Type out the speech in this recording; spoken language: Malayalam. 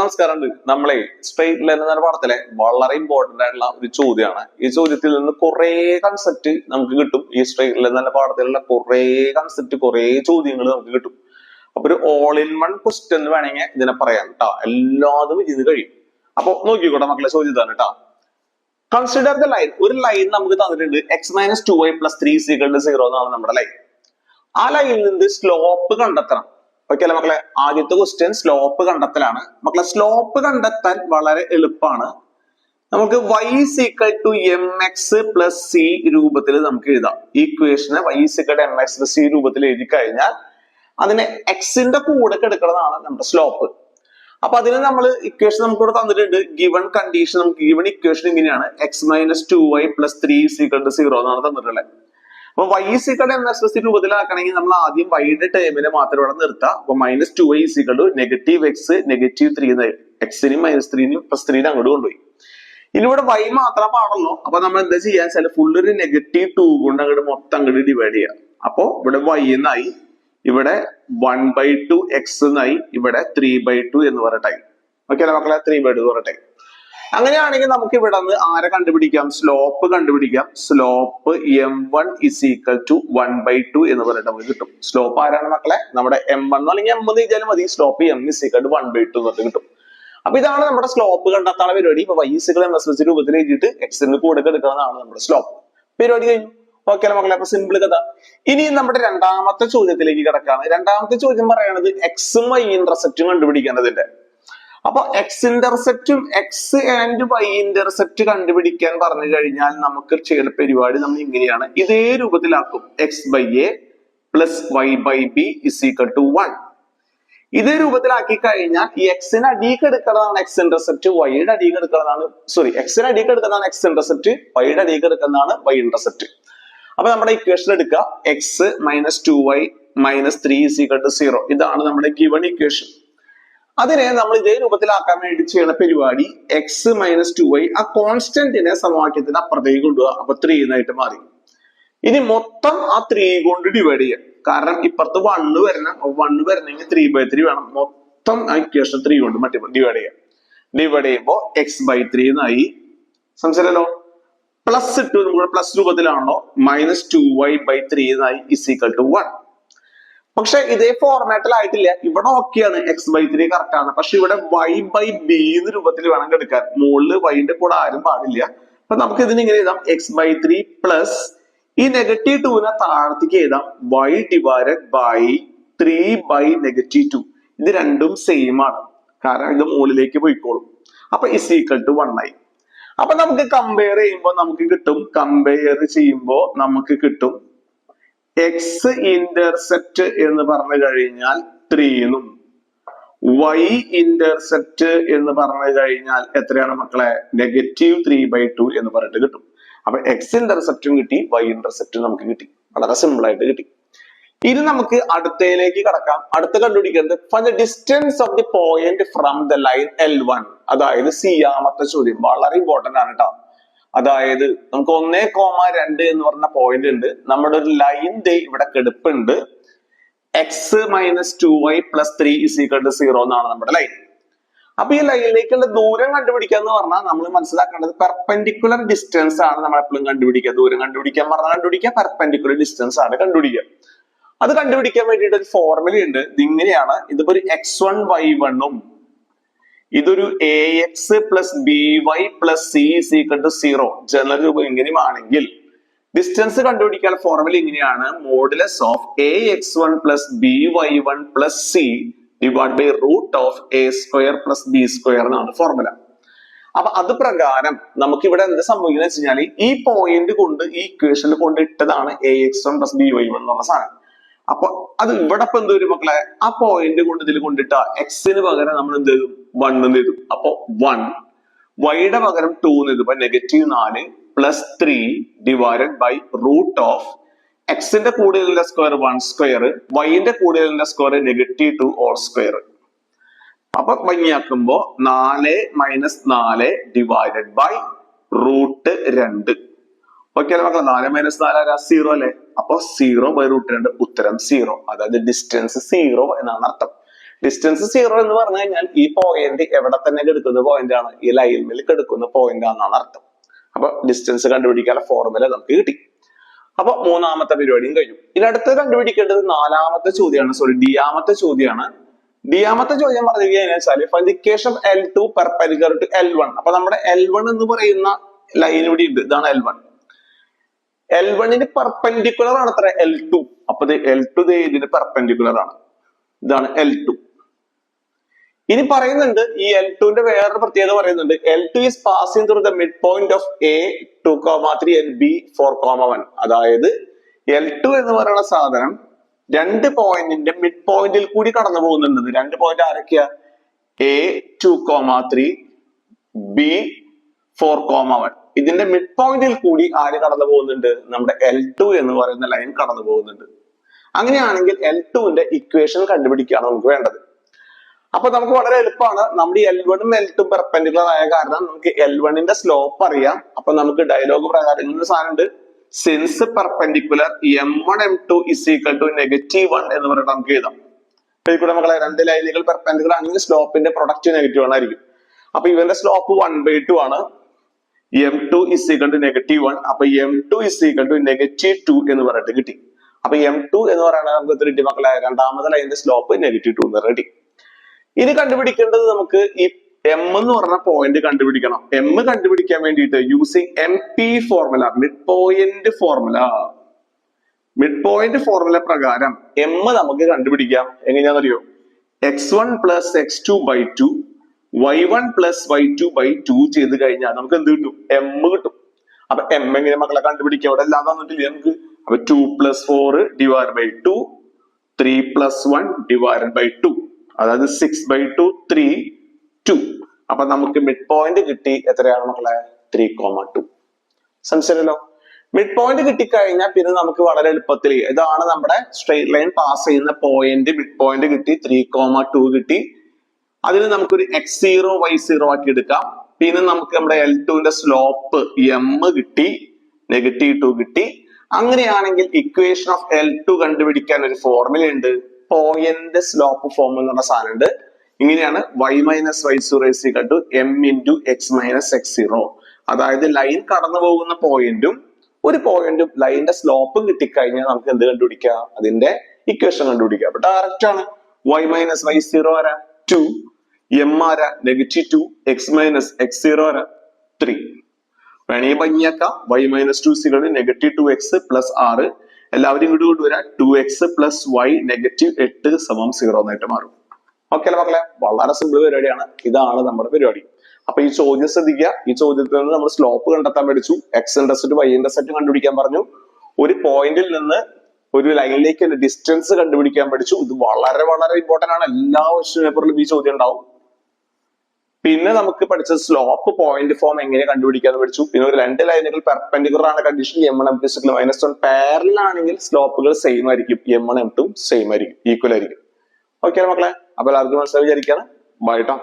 നമസ്കാരം. നമ്മളെ സ്ട്രെയിറ്റ് ലൈൻ എന്ന പാഠത്തിലെ വളരെ ഇമ്പോർട്ടന്റ് ആയിട്ടുള്ള ഒരു ചോദ്യമാണ്. ഈ ചോദ്യത്തിൽ നിന്ന് കുറെ കൺസെപ്റ്റ് നമുക്ക് കിട്ടും. ഈ സ്ട്രെയിറ്റ് ലൈൻ എന്ന പാഠത്തിലുള്ള കുറെ കൺസെപ്റ്റ്, കുറെ ചോദ്യങ്ങൾ നമുക്ക് കിട്ടും. അപ്പൊ ഒരു ഓൾ ഇൻ വൺ ക്വസ്റ്റ്യൻ എന്ന് വേണമെങ്കിൽ ഇതിനെ പറയാം കേട്ടോ. എല്ലാതും ഇത് കഴിയും. അപ്പൊ നോക്കിക്കോട്ടെ മക്കളെ, ചോദ്യം ഇതാണ് കേട്ടോ. Consider the line. ഒരു ലൈൻ നമുക്ക് തന്നിട്ടുണ്ട്, x-2y + 3 = 0 എന്നാണ് നമ്മുടെ ലൈൻ. ആ ലൈനിൽ നിന്ന് സ്ലോപ്പ് കണ്ടെത്തണം. ഓക്കെ അല്ലെ മക്കളെ? ആദ്യത്തെ ക്വസ്റ്റ്യൻ സ്ലോപ്പ് കണ്ടെത്തലാണ്. മക്കളെ സ്ലോപ്പ് കണ്ടെത്താൻ വളരെ എളുപ്പമാണ്. നമുക്ക് y = mx + c രൂപത്തിൽ നമുക്ക് എഴുതാം. ഈ ഇക്വേഷനെ y = mx + c രൂപത്തിൽ എഴുതി കഴിഞ്ഞാൽ അതിനെ x-ന്റെ കൂടെ എടുക്കുന്നതാണ് നമ്മുടെ സ്ലോപ്പ്. അപ്പൊ അതിന് നമ്മൾ ഇക്വേഷൻ നമുക്ക് ഇവിടെ തന്നിട്ടുണ്ട്. ഗിവൺ കണ്ടീഷൻ, നമുക്ക് ഗിവൺ ഇക്വേഷൻ ഇങ്ങനെയാണ്, x-2y + 3 = 0 എന്നാണ് തന്നിട്ടുള്ളത്. അപ്പൊ y = mx + c രൂപത്തിലാക്കണമെങ്കിൽ നമ്മൾ ആദ്യം y-യുടെ ടേമിനെ മാത്രം ഇവിടെ നിർത്താം. അപ്പൊ -2y = -x -3 x-നും -3നും +3 അങ്ങോട്ട് കൊണ്ടുപോയി. ഇനി ഇവിടെ y മാത്രം പാടുള്ളൂ. അപ്പൊ നമ്മൾ എന്താ ചെയ്യാന്ന് വെച്ചാൽ ഫുള്ള് ഒരു -2 കൊണ്ട് അങ്ങോട്ട് മൊത്തം അങ്ങോട്ട് ഡിവൈഡ് ചെയ്യാം. അപ്പൊ ഇവിടെ y എന്നായി, ഇവിടെ 1/2 x എന്നായി, ഇവിടെ 3/2 എന്ന് പറഞ്ഞിട്ടായി. ഓക്കെ അല്ലെ മക്കളെ? 3/2 പറഞ്ഞിട്ടായി. അങ്ങനെയാണെങ്കിൽ നമുക്ക് ഇവിടെ നിന്ന് ആരെ കണ്ടുപിടിക്കാം? സ്ലോപ്പ് കണ്ടുപിടിക്കാം. സ്ലോപ്പ് m1 = 1/2 എന്ന് പറഞ്ഞിട്ട് നമുക്ക് കിട്ടും. സ്ലോപ്പ് ആരാണ് മക്കളെ? നമ്മുടെ m1 അല്ലെങ്കിൽ m എന്ന് എഴുതിയാലും മതി. സ്ലോപ്പ് m = 1/2 എന്ന് കിട്ടും. അപ്പൊ ഇതാണ് നമ്മുടെ സ്ലോപ്പ് കണ്ടെത്താനുള്ള പരിപാടി. ഇപ്പൊ y = mx + രൂപത്തിൽ എഴുതിയിട്ട് x-ന് കൂടെ എടുക്കുന്നതാണ് നമ്മുടെ സ്ലോപ്പ്. പരിപാടി കഴിഞ്ഞു. ഓക്കെ അല്ലെ മക്കളെ? അപ്പൊ സിമ്പിൾ കഥ. ഇനി നമ്മുടെ രണ്ടാമത്തെ ചോദ്യത്തിലേക്ക് കിടക്കാണ്. രണ്ടാമത്തെ ചോദ്യം പറയുന്നത് x-ഉം y ഇന്റർസെപ്റ്റും കണ്ടുപിടിക്കേണ്ടതിന്റെ. അപ്പൊ x ഇന്റർസെപ്റ്റും x and y intercept കണ്ടുപിടിക്കാൻ പറഞ്ഞു കഴിഞ്ഞാൽ നമുക്ക് ചെയ്യുന്ന പരിപാടി നമ്മൾ ഇങ്ങനെയാണ്. ഇതേ രൂപത്തിലാക്കും. x/a + y/b = 1. ഇതേ രൂപത്തിലാക്കി കഴിഞ്ഞാൽ ഈ x-ന് അടിയിലേക്ക് എടുക്കുന്നതാണ് x ഇന്റർസെപ്റ്റ്, y-യുടെ അടിയിലേക്ക് എടുക്കുന്നതാണ് x-ന് അടിയിലേക്ക് എടുക്കുന്നതാണ് x ഇന്റർസെപ്റ്റ്, y-യുടെ അടിയിലേക്ക് എടുക്കുന്നതാണ് y ഇന്റർസെപ്റ്റ്. അപ്പൊ നമ്മുടെ ഇക്വേഷൻ എടുക്കുക. x - 2y - 3 = 0. ഇതാണ് നമ്മുടെ ഗിവൺ ഇക്വേഷൻ. അതിനെ നമ്മൾ ഇതേ രൂപത്തിലാക്കാൻ വേണ്ടി ചെയ്യുന്ന പരിപാടി x - 2y ആ കോൺസ്റ്റന്റിനെ സമവാക്യത്തിന് അപ്പുറത്തേക്ക് കൊണ്ടുപോകുക. അപ്പൊ 3 എന്നായിട്ട് മാറി. ഇനി മൊത്തം ആ 3 കൊണ്ട് ഡിവൈഡ് ചെയ്യാം. കാരണം ഇപ്പുറത്ത് 1 വരണം. 1 വരണമെങ്കിൽ 3/3 വേണം. മൊത്തം ആ ഇക്വേഷൻ 3 കൊണ്ട് ഡിവൈഡ് ചെയ്യാം. ഡിവൈഡ് ചെയ്യുമ്പോൾ x/3 എന്നായി. സംശയമല്ലോ? പ്ലസ് ഇട്ടു, നമ്മുടെ പ്ലസ് രൂപത്തിലാണല്ലോ. -2y/3 എന്നായി = 1. പക്ഷെ ഇതേ ഫോർമാറ്റിലായിട്ടില്ല. ഇവിടെ ഓക്കെയാണ്, x/3 കറക്റ്റ് ആണ്. പക്ഷെ ഇവിടെ y/b എന്ന രൂപത്തിൽ വേണം എടുക്കാൻ. മുകളില് y-ന്റെ കൂടെ ആരും പാടില്ല. അപ്പൊ നമുക്ക് ഇതിന് ഇങ്ങനെ എഴുതാം, x/3 പ്ലസ് ഈ -2നെ താഴത്തേക്ക് എഴുതാം, y/3/2. ഇത് രണ്ടും സെയിം ആണ്, കാരണം ഇത് മുകളിലേക്ക് പോയിക്കോളും. അപ്പൊ = 1 ആയി. അപ്പൊ നമുക്ക് കമ്പയർ ചെയ്യുമ്പോൾ നമുക്ക് കിട്ടും x ഇന്റർസെപ്റ്റ് എന്ന് പറഞ്ഞു കഴിഞ്ഞാൽ 3 എന്നും y ഇന്റർസെപ്റ്റ് എന്ന് പറഞ്ഞു കഴിഞ്ഞാൽ എത്രയാണ് മക്കളെ? -3/2 എന്ന് പറഞ്ഞിട്ട് കിട്ടും. അപ്പൊ x ഇന്റർസെപ്റ്റും കിട്ടി, y ഇന്റർസെപ്റ്റും നമുക്ക് കിട്ടി. വളരെ സിമ്പിൾ ആയിട്ട് കിട്ടി. ഇനി നമുക്ക് അടുത്തയിലേക്ക് കടക്കാം. അടുത്ത കണ്ടുപിടിക്കുന്നത് find the distance of the point from the line L1. അതായത് C-ാമത്തെ ചോദ്യം. വളരെ ഇമ്പോർട്ടന്റ് ആണ് കേട്ടോ. അതായത് നമുക്ക് 1,2 എന്ന് പറഞ്ഞ പോയിന്റ് ഉണ്ട്. നമ്മുടെ ഒരു ലൈൻ ഇവിടെ കിടപ്പുണ്ട്. x - 2y + 3 = 0 എന്നാണ് നമ്മുടെ ലൈൻ. അപ്പൊ ഈ ലൈനിലേക്കുള്ള ദൂരം കണ്ടുപിടിക്കാന്ന് പറഞ്ഞാൽ നമ്മൾ മനസ്സിലാക്കേണ്ടത് പെർപെൻഡിക്കുലർ ഡിസ്റ്റൻസ് ആണ് നമ്മൾ എപ്പോഴും കണ്ടുപിടിക്കുക. ദൂരം കണ്ടുപിടിക്കാൻ പറഞ്ഞാൽ പെർപെൻഡിക്കുലർ ഡിസ്റ്റൻസ് ആണ് കണ്ടുപിടിക്കുക. അത് കണ്ടുപിടിക്കാൻ വേണ്ടിയിട്ട് ഒരു ഫോർമുല ഉണ്ട്. ഇതിങ്ങനെയാണ്. ഇതിപ്പോ ഒരു x1 y1 ഉം ഇതൊരു ax + by + c = 0 ജനറൽ രൂപം ഇങ്ങനെയാണെങ്കിൽ ഡിസ്റ്റൻസ് കണ്ടുപിടിക്കാൻ ഫോർമുല ഇങ്ങനെയാണ്: modulus of ax1 + by1 + c / √a² + b² എന്നാണ് ഫോർമുല. അപ്പൊ അത് പ്രകാരം നമുക്ക് ഇവിടെ എന്ത് സംഭവിക്കുന്നത് വെച്ച് കഴിഞ്ഞാൽ ഈ പോയിന്റ് കൊണ്ട് ഈ ഇക്വേഷനിൽ കൊണ്ട് ഇട്ടതാണ് ax1 + by1 എന്ന് പറഞ്ഞ സാധനം. അപ്പൊ അത് ഇവിടെ ഇപ്പൊ എന്ത് വരും മക്കളെ? ആ പോയിന്റ് കൊണ്ട് ഇതിൽ കൊണ്ടിട്ട x-ന് പകരം നമ്മൾ എന്ത് ചെയ്തു? 1 എന്ന് ചെയ്തു. അപ്പൊ 1, y-യുടെ പകരം 2 എന്ന് ചെയ്തു. -4 + 3 / x-ന്റെ കൂടെയുള്ള സ്ക്വയർ 1², y-ന്റെ കൂടെയുള്ള സ്ക്വയർ -2 2. അപ്പൊ ഭംഗിയാക്കുമ്പോ 4 - 4 /√2. ഓക്കെ അല്ലെ മക്കളെ? 4 - 4 0 അല്ലെ? അപ്പൊ 0/√2 ഉത്തരം 0. അതായത് ഡിസ്റ്റൻസ് 0 എന്നാണ് അർത്ഥം. ഡിസ്റ്റൻസ് 0 എന്ന് പറഞ്ഞു കഴിഞ്ഞാൽ ഈ പോയിന്റ് എവിടെ തന്നെ എടുക്കുന്ന പോയിന്റ് ആണ്, ഈ ലൈനിൽ എടുക്കുന്ന പോയിന്റ് ആണെന്നാണ് അർത്ഥം. അപ്പൊ ഡിസ്റ്റൻസ് കണ്ടുപിടിക്കാനുള്ള ഫോർമുല നമുക്ക് കിട്ടി. അപ്പൊ മൂന്നാമത്തെ പരിപാടിയും കഴിഞ്ഞു. ഇനി അടുത്ത് കണ്ടുപിടിക്കേണ്ടത് നാലാമത്തെ ചോദ്യമാണ്, ഡിയാമത്തെ ചോദ്യമാണ്. ഡിയാമത്തെ ചോദ്യം പറഞ്ഞു കഴിഞ്ഞാൽ equation L2 perpendicular to L1. അപ്പൊ നമ്മുടെ L1 എന്ന് പറയുന്ന ലൈൻ ഇവിടെ ഉണ്ട്, ഇതാണ് L1. L1 പെർപെൻഡിക്കുലർ ആണ് അത്ര L2. അപ്പൊ L2 ഇതിന് പെർപെൻഡിക്കുലർ ആണ്, ഇതാണ് L2. ഇനി പറയുന്നുണ്ട് ഈ L2ന്റെ വേറൊരു പ്രത്യേകത പറയുന്നുണ്ട്. L2 is passing through the midpoint of A 2,3 and B 4,1. അതായത് L2 എന്ന് പറയുന്ന സാധനം രണ്ട് പോയിന്റിന്റെ മിഡ് പോയിന്റിൽ കൂടി കടന്നു പോകുന്നുണ്ട്. രണ്ട് പോയിന്റ് ആരൊക്കെയാ? A 2,3 B 4,1. ഇതിന്റെ മിഡ് പോയിന്റിൽ കൂടി ആര് കടന്നു പോകുന്നുണ്ട്? നമ്മുടെ L2 എന്ന് പറയുന്ന ലൈൻ കടന്നു പോകുന്നുണ്ട്. അങ്ങനെയാണെങ്കിൽ L2ന്റെ ഇക്വേഷൻ കണ്ടുപിടിക്കുകയാണ് നമുക്ക് വേണ്ടത്. അപ്പൊ നമുക്ക് വളരെ എളുപ്പമാണ്. നമ്മുടെ L1ഉം L2ഉം പെർപെൻഡിക്കുലർ ആയ കാരണം നമുക്ക് L1ന്റെ സ്ലോപ്പ് അറിയാം. അപ്പൊ നമുക്ക് ഡയലോഗ് പ്രകാരം ഇങ്ങനെ സാധനം ഉണ്ട്, since perpendicular M1 M2 is equal to -1 എന്ന് പറഞ്ഞിട്ട് നമുക്ക് എഴുതാം. ഇവിടെ മക്കളെ രണ്ട് ലൈനുകൾ പെർപെൻഡിക്കുലർ ആണെങ്കിൽ സ്ലോപ്പിന്റെ പ്രൊഡക്റ്റ് നെഗറ്റീവ് ആയിരിക്കും. അപ്പൊ ഇവന്റെ സ്ലോപ്പ് 1/2 ആണ്. M2 is equal to -1. അപ്പൊ M2 is equal to -2 എന്ന് പറഞ്ഞിട്ട് കിട്ടി. അപ്പൊ M2 എന്ന് പറയുന്നത് നമുക്ക് എത്ര കിട്ടി മക്കളെ? രണ്ടാമത്തെ ലൈനിന്റെ സ്ലോപ്പ് -2 എന്ന് കിട്ടി. ഇനി കണ്ടുപിടിക്കേണ്ടത് നമുക്ക് ഈ M എന്ന് പറഞ്ഞ പോയിന്റ് കണ്ടുപിടിക്കണം. M കണ്ടുപിടിക്കാൻ വേണ്ടിയിട്ട് using MP formula, mid point formula. Mid point formula പ്രകാരം M നമുക്ക് കണ്ടുപിടിക്കാം. എങ്ങനെയാണെന്നറിയോ? x1 plus x2/2 y1 plus y2/2 ചെയ്ത് കഴിഞ്ഞാൽ നമുക്ക് എന്ത് കിട്ടും? M കിട്ടും. അപ്പൊ M എങ്ങനെ മക്കളെ കണ്ടുപിടിക്കുക? അവിടെ എല്ലാം തന്നിട്ടില്ല നമുക്ക്. അപ്പൊ 2 + 4 / 2, 3 + 1 / 2, അതായത് 6/2 3 2. അപ്പൊ നമുക്ക് മിഡ് പോയിന്റ് കിട്ടി. എത്രയാണ് മക്കളെ? 3,2. സംശയമല്ലോ. മിഡ് പോയിന്റ് കിട്ടിക്കഴിഞ്ഞാൽ പിന്നെ നമുക്ക് വളരെ എളുപ്പത്തിൽ ഇതാണ് നമ്മുടെ സ്ട്രെയിറ്റ് ലൈൻ പാസ് ചെയ്യുന്ന പോയിന്റ്. മിഡ് പോയിന്റ് കിട്ടി, 3,2 കിട്ടി. അതിന് നമുക്കൊരു x0 y0 ആക്കി എടുക്കാം. പിന്നെ നമുക്ക് നമ്മുടെ L2ന്റെ സ്ലോപ്പ് M കിട്ടി, -2 കിട്ടി. അങ്ങനെയാണെങ്കിൽ ഇക്വേഷൻ ഓഫ് L2 കണ്ടുപിടിക്കാൻ ഒരു ഫോർമുല ഉണ്ട്, പോയിന്റ് സ്ലോപ്പ് ഫോർമുല എന്ന് പറഞ്ഞ സാധനം ഉണ്ട്. ഇങ്ങനെയാണ് y - y0 = M × x - x0. അതായത് ലൈൻ കടന്നു പോകുന്ന പോയിന്റും ഒരു പോയിന്റും ലൈനിന്റെ സ്ലോപ്പും കിട്ടിക്കഴിഞ്ഞാൽ നമുക്ക് എന്ത് കണ്ടുപിടിക്കാം? അതിന്റെ ഇക്വേഷൻ കണ്ടുപിടിക്കാം. അപ്പൊ ഡയറക്റ്റ് ആണ്. y - y0 ആരാ? 2, M ആരാ? -2, x - x0 ആരാ? 3. വേണമെങ്കിൽ ഭംഗിയാക്കാം. y - 2 = -2x + 6. എല്ലാവരും ഇങ്ങോട്ട് കൊണ്ടുവരാം. 2x + y -8 = 0 എന്നായിട്ട് മാറും. ഓക്കെ അല്ലേ മക്കളെ? വളരെ സിമ്പിൾ പരിപാടിയാണ്. ഇതാണ് നമ്മുടെ പരിപാടി. അപ്പൊ ഈ ചോദ്യം ശ്രദ്ധിക്കുക. ഈ ചോദ്യത്തിൽ നിന്ന് നമ്മൾ സ്ലോപ്പ് കണ്ടെത്താൻ പഠിച്ചു, x ഇന്റർസെപ്റ്റ് y ഇന്റർസെപ്റ്റ് കണ്ടുപിടിക്കാൻ പറഞ്ഞു, ഒരു പോയിന്റിൽ നിന്ന് ഒരു ലൈനിലേക്ക് ഡിസ്റ്റൻസ് കണ്ടുപിടിക്കാൻ പഠിച്ചു. ഇത് വളരെ വളരെ ഇമ്പോർട്ടന്റ് ആണ്. എല്ലാ ക്വസ്റ്റ്യൻ പേപ്പറിലും ഈ ചോദ്യം ഉണ്ടാവും. പിന്നെ നമുക്ക് പഠിച്ചത് സ്ലോപ്പ് പോയിന്റ് ഫോം എങ്ങനെ കണ്ടുപിടിക്കാന്ന് പഠിച്ചു. പിന്നെ ഒരു രണ്ട് ലൈനുകൾ പെർപെൻഡിക്കുലർ ആണ് കണ്ടീഷൻ, M1 M2 -1 പാരലൽ ആണെങ്കിൽ സ്ലോപ്പുകൾ സെയിം ആയിരിക്കും, M1 M2 സെയിം ആയിരിക്കും, ഈക്വൽ ആയിരിക്കും. ഓക്കെ മക്കളെ? അപ്പൊ എല്ലാവർക്കും മനസ്സിലായി വിചാരിക്കാണ്. ബൈ ട്ടോ.